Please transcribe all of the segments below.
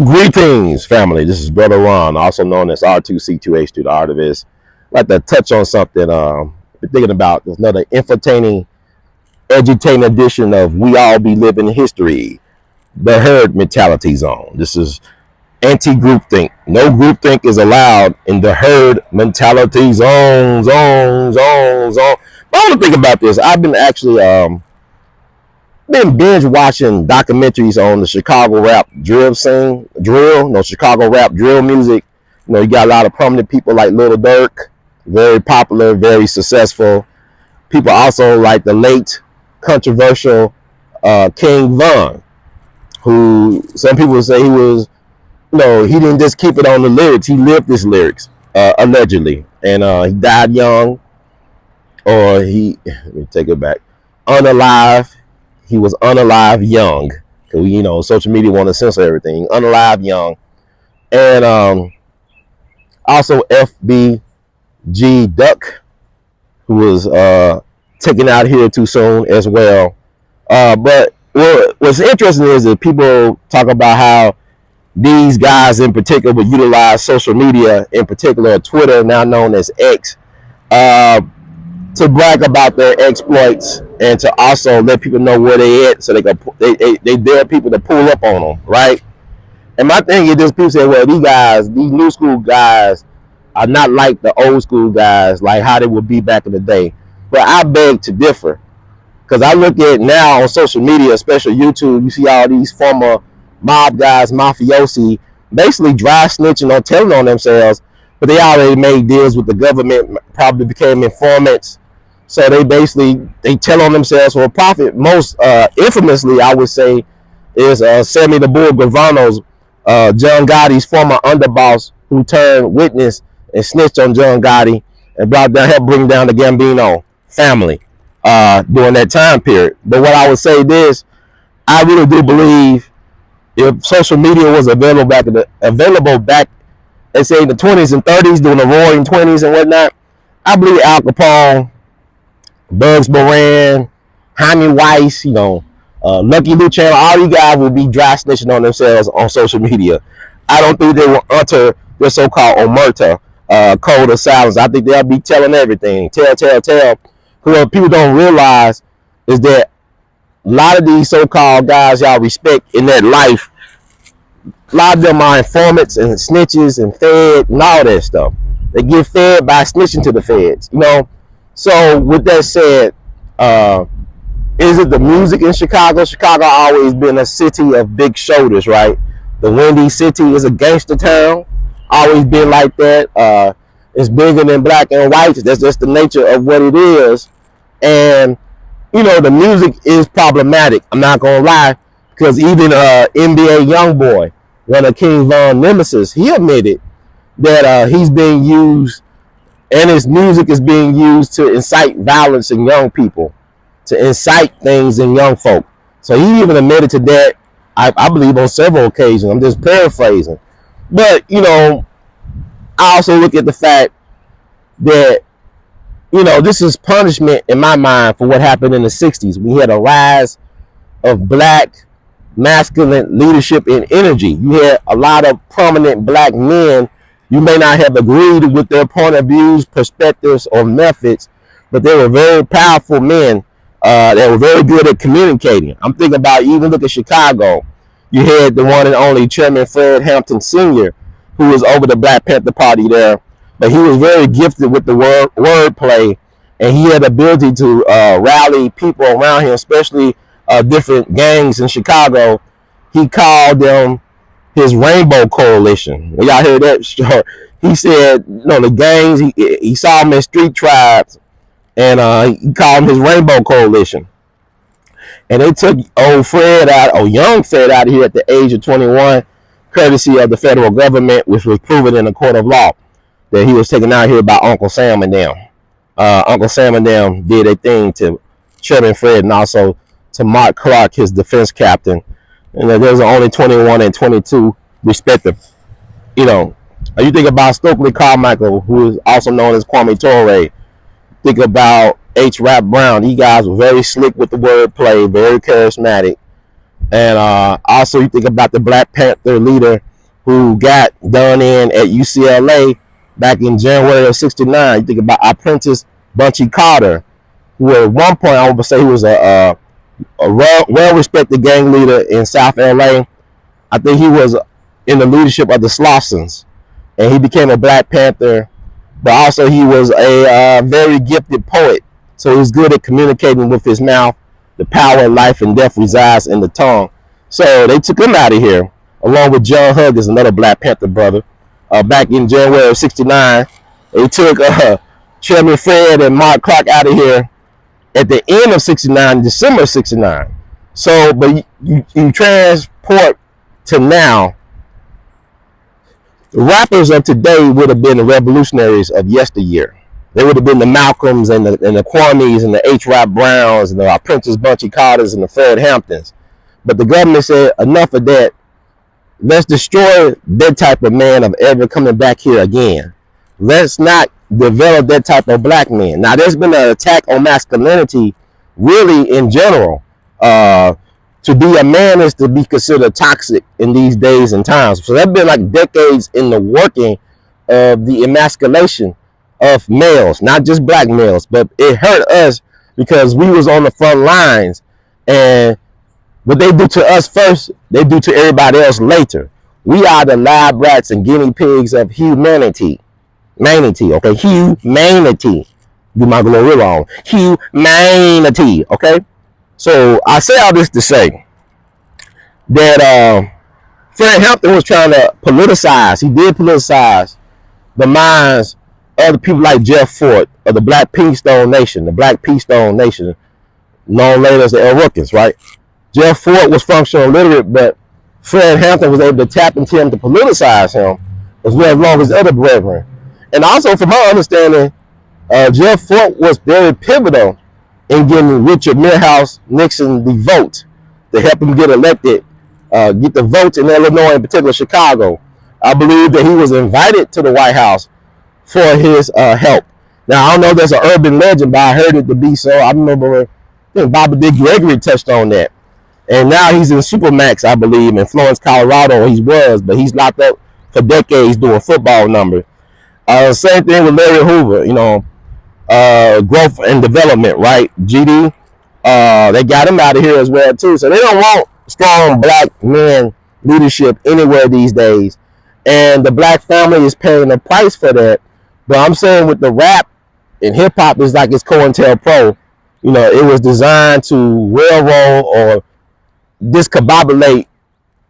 Greetings, family. This is Brother Ron, also known as R2C2H2, the Artivist. I'd like to touch on something. Been thinking about there's another entertaining, edutaining edition of We All Be Living History, the herd mentality zone. This is anti-groupthink. No groupthink is allowed in the herd mentality zone. But I want to think about this. I've been actually been binge watching documentaries on the Chicago rap drill scene, Chicago rap drill music. You got a lot of prominent people like Little Dirk, very popular, very successful. People also like the late controversial King Von, who some people say he was, he didn't just keep it on the lyrics, he lived his lyrics, allegedly. And he died young, or let me take it back, unalive. He was unalive young, because social media want to censor everything. Unalive young, and also FBG Duck, who was taken out here too soon as well. But what's interesting is that people talk about how these guys in particular would utilize social media, in particular Twitter, now known as X, to brag about their exploits and to also let people know where they at, so they dare people to pull up on them, right? And my thing is just people say, well, these new school guys are not like the old school guys, like how they would be back in the day. But I beg to differ, because I look at now on social media, especially YouTube, you see all these former mob guys, mafiosi, basically dry snitching or telling on themselves, but they already made deals with the government, probably became informants. So they tell on themselves for a profit. Most infamously, I would say, is Sammy the Bull Gravano's, John Gotti's former underboss, who turned witness and snitched on John Gotti and helped bring down the Gambino family during that time period. But what I would say this, I really do believe if social media was available back, let's say in the 20s and 30s, during the roaring 20s and whatnot, I believe Al Capone, Bugs Moran, Jaime Weiss, Lucky Luciano, all these guys will be dry snitching on themselves on social media. I don't think they will utter their so-called omerta, code of silence. I think they'll be telling everything. Tell. What people don't realize is that a lot of these so-called guys y'all respect in their life, a lot of them are informants and snitches and fed and all that stuff. They get fed by snitching to the feds, So with that said, is it the music in Chicago? Chicago always been a city of big shoulders, right? The Windy City is a gangster town, always been like that. It's bigger than black and white. That's just the nature of what it is. And the music is problematic. I'm not gonna lie, because even NBA YoungBoy, one of King Von nemesis, he admitted that he's being used, and his music is being used to incite violence in young people, to incite things in young folk. So he even admitted to that, I believe, on several occasions. I'm just paraphrasing. But, I also look at the fact that, this is punishment in my mind for what happened in the 60s. We had a rise of black masculine leadership and energy. You had a lot of prominent black men. You may not have agreed with their point of views, perspectives, or methods, but they were very powerful men that were very good at communicating. I'm thinking about, even look at Chicago. You had the one and only Chairman Fred Hampton Sr., who was over the Black Panther Party there, but he was very gifted with the wordplay, and he had the ability to rally people around him, especially different gangs in Chicago. He called them his Rainbow Coalition. Y'all heard that? Sure. He said, the gangs, he saw them as street tribes, and he called them his Rainbow Coalition. And they took young Fred out of here at the age of 21, courtesy of the federal government, which was proven in a court of law that he was taken out here by Uncle Sam and them. Uncle Sam and them did a thing to Chairman Fred and also to Mark Clark, his defense captain. And there's only 21 and 22 respective. You think about Stokely Carmichael, who is also known as Kwame Ture. Think about H. Rap Brown. These guys were very slick with the wordplay, very charismatic. And also you think about the Black Panther leader who got done in at UCLA back in January of '69. You think about Apprentice Bunchie Carter, who at one point I would say he was a well-respected gang leader in South LA. I think he was in the leadership of the Slausons, and he became a Black Panther. But also he was a very gifted poet, so he's good at communicating with his mouth. The power of life and death resides in the tongue. So they took him out of here, along with John Huggins, another Black Panther brother, back in January of '69. They took Chairman Fred and Mark Clark out of here at the end of '69, December '69. So, but you transport to now, the rappers of today would have been the revolutionaries of yesteryear. They would have been the Malcolms and the Kwames and the H. Rap Browns and the Apprentice Bunchie Carters and the Fred Hamptons. But the government said, enough of that. Let's destroy that type of man of ever coming back here again. Let's not develop that type of black man. Now, there's been an attack on masculinity really in general. To be a man is to be considered toxic in these days and times. So that's been like decades in the working of the emasculation of males, not just black males, but it hurt us because we was on the front lines, and what they do to us first, they do to everybody else later. We are the lab rats and guinea pigs of humanity. Okay? Humanity. Do my glory wrong. Humanity. Okay? So I say all this to say that Fred Hampton was trying to politicize. He did politicize the minds of the people like Jeff Fort of the Black Pistone Nation, known later as the L. Rookins, right? Jeff Fort was functional illiterate, but Fred Hampton was able to tap into him to politicize him as well, along with his other brethren. And also, from my understanding, Jeff Fort was very pivotal in getting Richard Milhouse Nixon the vote to help him get elected, get the votes in Illinois, in particular Chicago. I believe that he was invited to the White House for his help. Now, I don't know if that's an urban legend, but I heard it to be so. I remember, I think Bobby Dick Gregory touched on that. And now he's in Supermax, I believe, in Florence, Colorado. He was, but he's locked up for decades doing football numbers. Same thing with Larry Hoover, growth and development, right? GD, they got him out of here as well, too. So they don't want strong black men leadership anywhere these days. And the black family is paying the price for that. But I'm saying with the rap and hip hop, it's like it's COINTELPRO. It was designed to railroad or discombobulate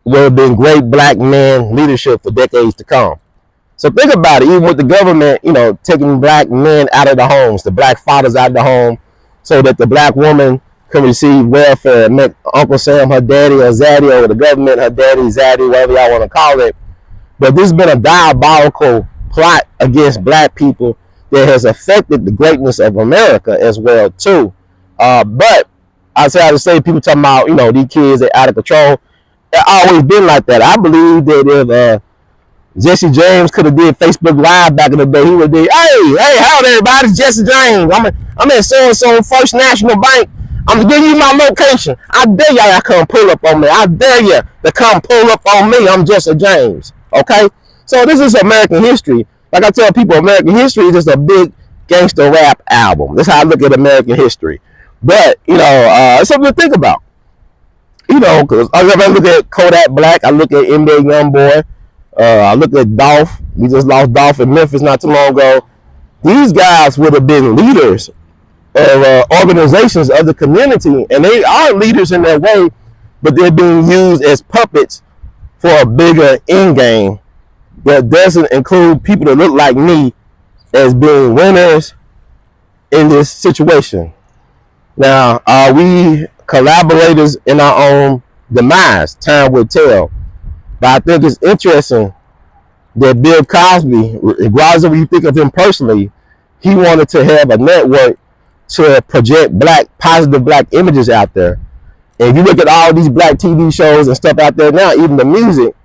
what have been great black men leadership for decades to come. So think about it, even with the government, taking black men out of the homes, the black fathers out of the home, so that the black woman can receive welfare, and make Uncle Sam her daddy or Zaddy, or the government her daddy, Zaddy, whatever y'all want to call it. But this has been a diabolical plot against black people that has affected the greatness of America as well, too. But I say people talking about, these kids are out of control. It's always been like that. I believe that if Jesse James could have did Facebook Live back in the day, he would have did, hey, howdy everybody, it's Jesse James. I'm at so-and-so First National Bank. I'm going to give you my location. I dare y'all to come pull up on me. I dare you to come pull up on me. I'm Jesse James. Okay? So this is American history. Like I tell people, American history is just a big gangster rap album. That's how I look at American history. But, it's something to think about. Because I look at Kodak Black, I look at NBA Youngboy, I look at Dolph. We just lost Dolph in Memphis not too long ago. These guys would have been leaders of organizations of the community, and they are leaders in their way, but they're being used as puppets for a bigger end game that doesn't include people that look like me as being winners in this situation. Now, are we collaborators in our own demise? Time will tell. But I think it's interesting that Bill Cosby, regardless of what you think of him personally, he wanted to have a network to project positive black images out there. And if you look at all these black TV shows and stuff out there now, even the music,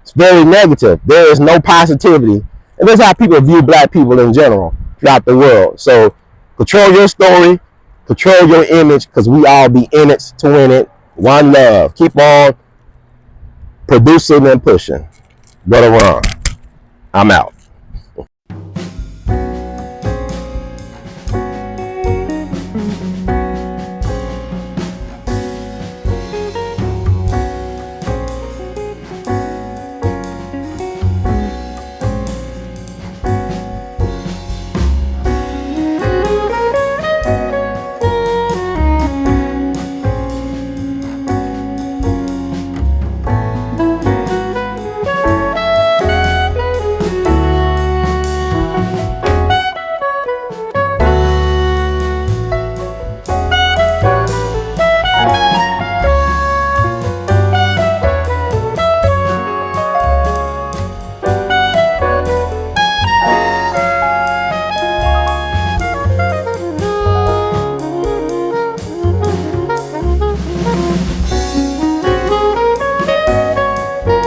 it's very negative. There is no positivity. And that's how people view black people in general throughout the world. So control your story, control your image, because we all be in it to win it. One love. Keep on producing and pushing. Go to Ron. I'm out.